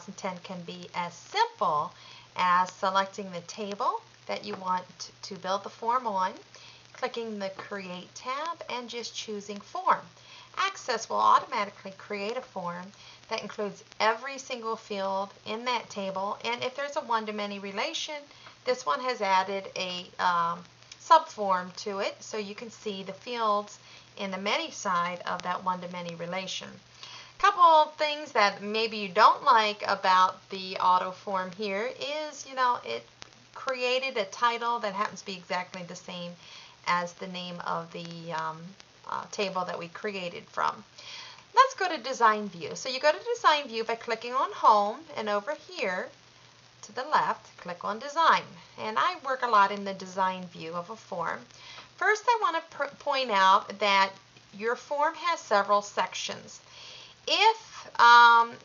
2010 can be as simple as selecting the table that you want to build the form on, clicking the Create tab, and just choosing Form. Access will automatically create a form that includes every single field in that table, and if there's a one-to-many relation, this one has added a subform to it so you can see the fields in the many side of that one-to-many relation. Couple things that maybe you don't like about the auto form here is, it created a title that happens to be exactly the same as the name of the table that we created from. Let's go to Design View. So you go to Design View by clicking on Home, and over here to the left, click on Design. And I work a lot in the Design View of a form. First, I want to point out that your form has several sections. If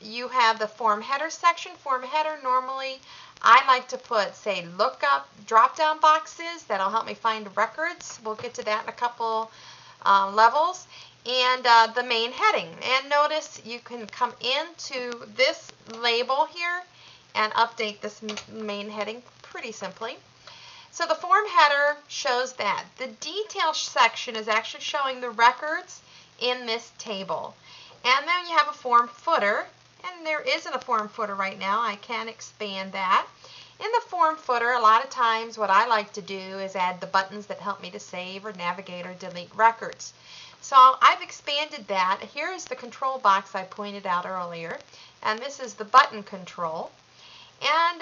you have the form header section, form header, normally I like to put, say, lookup drop-down boxes that'll help me find records. We'll get to that in a couple levels. And the main heading. And notice you can come into this label here and update this main heading pretty simply. So the form header shows that. The details section is actually showing the records in this table. And then you have a form footer, and there isn't a form footer right now. I can expand that. In the form footer, a lot of times what I like to do is add the buttons that help me to save or navigate or delete records. So I've expanded that. Here's the control box I pointed out earlier, and this is the button control. And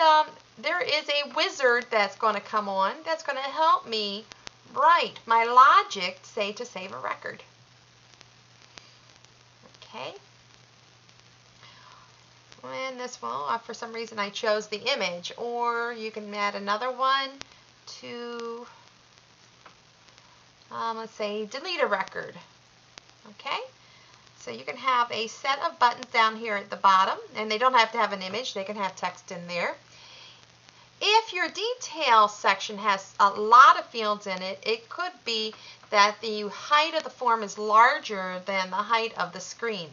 there is a wizard that's going to come on that's going to help me write my logic, say, to save a record. Okay. And this one, for some reason I chose the image, or you can add another one to, let's say, delete a record. Okay. So you can have a set of buttons down here at the bottom, and they don't have to have an image, they can have text in there. If your detail section has a lot of fields in it, it could be that the height of the form is larger than the height of the screen.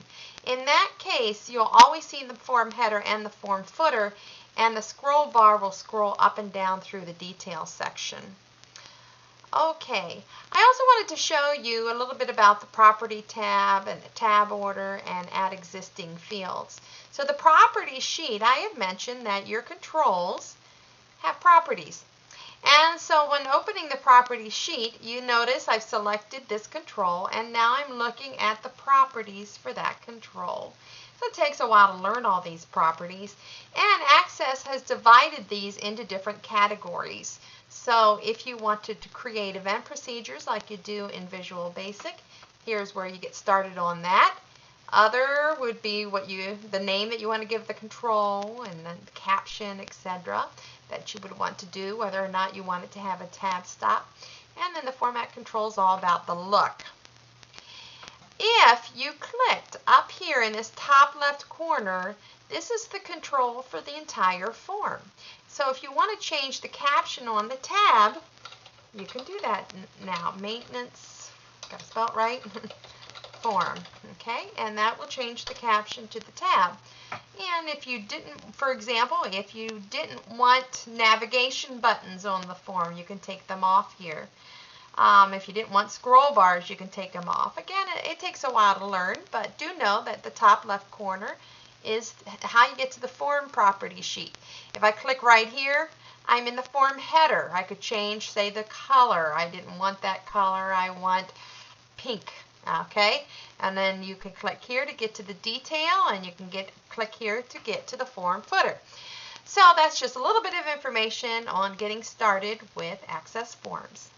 In that case, you'll always see the form header and the form footer, and the scroll bar will scroll up and down through the detail section. Okay, I also wanted to show you a little bit about the Property tab and the tab order and add existing fields. So the Property sheet, I have mentioned that your controls have properties. And so when opening the Property sheet, you notice I've selected this control, and now I'm looking at the properties for that control. So it takes a while to learn all these properties, and Access has divided these into different categories. So if you wanted to create event procedures like you do in Visual Basic, here's where you get started on that. Other would be the name that you want to give the control, and then the caption, etc. that you would want to do, whether or not you want it to have a tab stop. And then the format control is all about the look. If you clicked up here in this top left corner, this is the control for the entire form. So if you want to change the caption on the tab, you can do that now. Maintenance, got to spell it right, form, okay? And that will change the caption to the tab. And if you didn't, for example, if you didn't want navigation buttons on the form, you can take them off here. If you didn't want scroll bars, you can take them off. Again, it takes a while to learn, but do know that the top left corner is how you get to the form property sheet. If I click right here, I'm in the form header. I could change, say, the color. I didn't want that color. I want pink. Okay, and then you can click here to get to the detail, and you can click here to get to the form footer. So that's just a little bit of information on getting started with Access Forms.